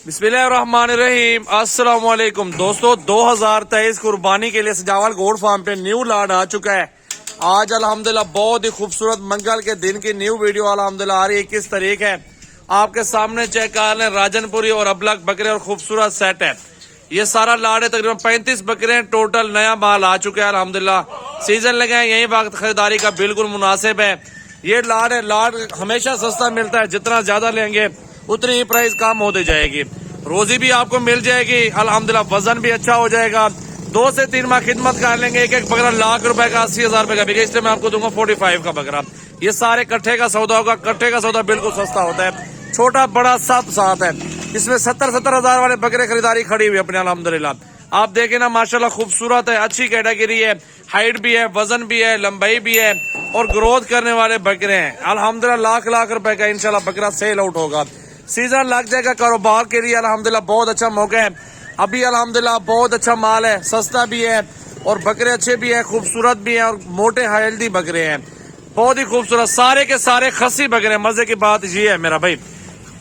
बिस्मिल्लाहिर्रहमानिर्रहीम। अस्सलाम वालेकुम दोस्तों, 2023 कुर्बानी के लिए सजावल गोट फार्म पे न्यू लाड आ चुका है। आज अल्हम्दुलिल्लाह बहुत ही खूबसूरत मंगल के दिन की न्यू वीडियो अल्हम्दुलिल्लाह आ रही है। 21 तारीख है। आपके सामने चेक कर लें, राजनपुरी और अबलग बकरे और खूबसूरत सेट है। ये सारा लाड है, तकरीबन 35 बकरे हैं टोटल। नया माल आ चुका है अल्हम्दुलिल्लाह। सीजन लगे हैं, यही वक्त खरीदारी का बिल्कुल मुनासिब है। ये लाड है, लाड हमेशा सस्ता मिलता है, जितना ज्यादा लेंगे उतनी ही प्राइस कम होती जाएगी। रोजी भी आपको मिल जाएगी अल्हम्दुलिल्लाह, वजन भी अच्छा हो जाएगा। 2 से 3 माह खिदमत कर लेंगे। एक एक बकरा लाख रुपए का, 80,000 रुपए का बिके, इसलिए मैं आपको दूंगा 45 का बकरा। ये सारे कट्ठे का सौदा होगा। कट्ठे का सौदा बिल्कुल सस्ता होता है, छोटा बड़ा सब साथ है। इसमें 70-70 हजार वाले बकरे खरीदारी खड़ी हुई अपने अल्हम्दुलिल्लाह। आप देखें ना, माशाल्लाह खूबसूरत है, अच्छी कैटेगरी है, हाइट भी है, वजन भी है, लंबाई भी है और ग्रोथ करने वाले बकरे हैं अल्हम्दुलिल्लाह। लाख लाख रुपए का इंशाल्लाह बकरा सेल आउट होगा। सीजन लग जाएगा कारोबार के लिए अल्हम्दुलिल्लाह, बहुत अच्छा मौका है अभी अल्हम्दुलिल्लाह। बहुत अच्छा माल है, सस्ता भी है और बकरे अच्छे भी है, खूबसूरत भी है और मोटे हेल्दी बकरे हैं, बहुत ही खूबसूरत। सारे के सारे खसी बकरे। मजे की बात ये है मेरा भाई,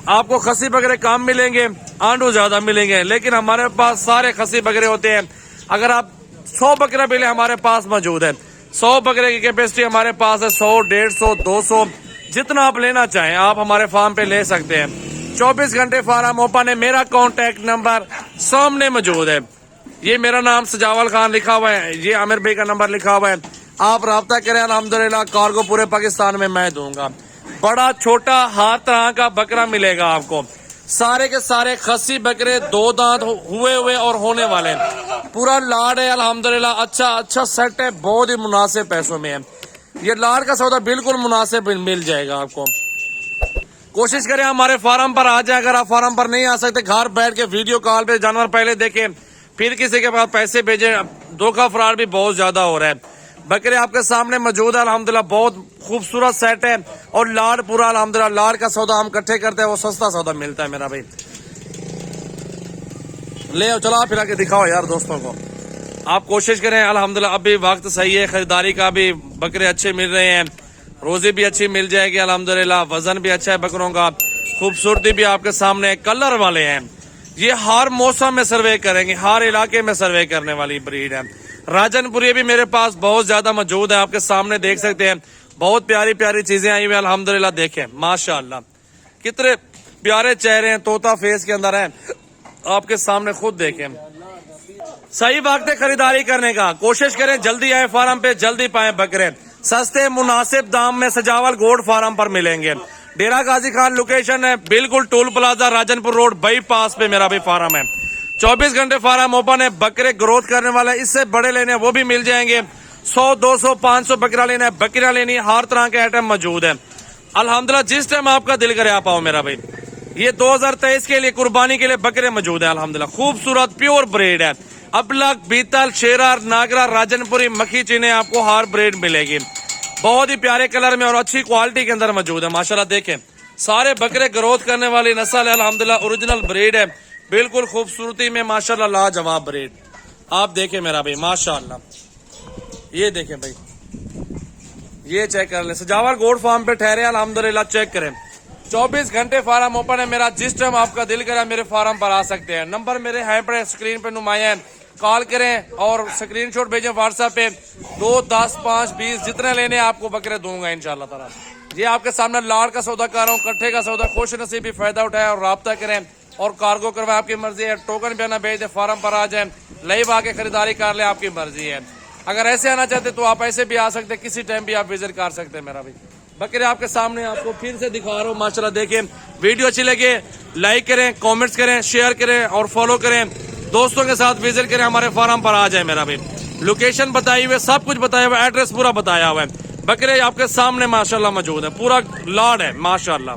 आपको खसी बकरे कम मिलेंगे, आंडू ज्यादा मिलेंगे, लेकिन हमारे पास सारे खसी बकरे होते हैं। अगर आप 100 बकरा भी ले, हमारे पास मौजूद है। 100 बकरे की कैपेसिटी हमारे पास है। 100, 150, 200 जितना आप लेना चाहें आप हमारे फार्म पे ले सकते हैं। 24 घंटे फार्म ओपन है। मेरा कॉन्टेक्ट नंबर सामने मौजूद है। ये मेरा नाम सजावल खान लिखा हुआ है, ये आमिर भाई का नंबर लिखा हुआ है। आप राब्ता करें, अल्हम्दुलिल्लाह कार्गो पूरे पाकिस्तान में मैं दूंगा। बड़ा छोटा हर तरह का बकरा मिलेगा आपको। सारे के सारे खसी बकरे, 2 दांत हुए और होने वाले। पूरा लाड है अल्हम्दुलिल्लाह, अच्छा सेट है, बहुत ही मुनासिब पैसों में है। ये लाड का सौदा बिल्कुल मुनासिब मिल जाएगा आपको। कोशिश करें हमारे फार्म पर आ जाए। अगर आप फार्म पर नहीं आ सकते, घर बैठ के वीडियो कॉल पे जानवर पहले देखें, फिर किसी के पास पैसे भेजें। धोखा फ्रॉड भी बहुत ज्यादा हो रहा है। बकरे आपके सामने मौजूद है अल्हम्दुलिल्लाह, बहुत खूबसूरत सेट है और लाड पूरा अल्हम्दुलिल्लाह। लाड का सौदा हम इकट्ठे करते हैं, वो सस्ता सौदा मिलता है मेरा भाई। ले आओ, चलो फिर आके दिखाओ यार दोस्तों को। आप कोशिश करें अल्हम्दुलिल्लाह, अभी वक्त सही है खरीदारी का भी। बकरे अच्छे मिल रहे हैं, रोजी भी अच्छी मिल जाएगी अल्हम्दुलिल्लाह, वजन भी अच्छा है बकरों का, खूबसूरती भी आपके सामने, कलर वाले हैं। ये हर मौसम में सर्वे करेंगे, हर इलाके में सर्वे करने वाली ब्रीड है। राजनपुरी भी मेरे पास बहुत ज्यादा मौजूद है, आपके सामने देख सकते हैं। बहुत प्यारी प्यारी चीजें आई हुई अल्हम्दुलिल्लाह। देखें माशाअल्लाह, कितने प्यारे चेहरे हैं, तोता फेस के अंदर है, आपके सामने खुद देखें। सही वक्त है खरीदारी करने का। कोशिश करें जल्दी आए फार्म पे, जल्दी पाए बकरे। सस्ते मुनासिब दाम में सजावल गोट फार्म पर मिलेंगे। डेरा गाजी खान लोकेशन है, बिल्कुल toll plaza Rajanpur road bypass पे मेरा भी फार्म है। 24 घंटे फार्म ओपन है। बकरे ग्रोथ करने वाले, इससे बड़े लेने वो भी मिल जाएंगे। 100, 200, 500 बकरा लेना है, बकरियां लेनी है, हर तरह के आइटम मौजूद है अल्हम्दुलिल्लाह। जिस टाइम आपका दिल करे आप आओ मेरा भाई। ये 2023 के लिए कुर्बानी के लिए बकरे मौजूद है अल्हम्दुलिल्लाह। खूबसूरत प्योर ब्रीड है। अबलग, बीतल, शेरार, नागरा, राजनपुरी, मक्खी चीने आपको हर ब्रीड मिलेगी। बहुत ही प्यारे कलर में और अच्छी क्वालिटी के अंदर मौजूद है माशाल्लाह। देखें सारे बकरे ग्रोथ करने वाली नस्ल है अल्हम्दुलिल्लाह, ओरिजिनल ब्रीड है, बिल्कुल खूबसूरती में माशाल्लाह लाजवाब ब्रीड। आप देखें मेरा भाई माशाल्लाह, ये देखें भाई, ये चेक कर ले। सजावल गोट फार्म पे ठहरे अल्हम्दुलिल्लाह, चेक करें। 24 घंटे फार्म ओपन है मेरा। जिस टाइम आपका दिल करे मेरे फार्म पर आ सकते हैं। नंबर मेरे हैं पर स्क्रीन पे नुमाया है, कॉल करें और स्क्रीनशॉट भेजें व्हाट्सएप पे। 2, 10, 5, 20 जितने लेने आपको बकरे दूंगा इंशाल्लाह ताला। ये आपके सामने लाड़ का सौदा कर रहा हूँ, कट्ठे का सौदा। खुश नसीबी फायदा उठाए और राब्ता करें और कार्गो करवाए, आपकी मर्जी है। टोकन भी आना भेज दे, फार्म पर आ जाए, लाइव आके खरीदारी कर ले, आपकी मर्जी है। अगर ऐसे आना चाहते तो आप ऐसे भी आ सकते हैं, किसी टाइम भी आप विजिट कर सकते हैं मेरा भाई। बकरे आपके सामने आपको फिर से दिखा रहा हूँ माशाल्लाह। देखें वीडियो अच्छी लगे लाइक करें, कमेंट्स करें, शेयर करें और फॉलो करें। दोस्तों के साथ विजिट करें, हमारे फार्म पर आ जाए मेरा भाई। लोकेशन बताई हुई, सब कुछ बताया हुआ, एड्रेस पूरा बताया हुआ है। बकरे आपके सामने माशाल्लाह मौजूद है, पूरा लाड है माशाल्लाह।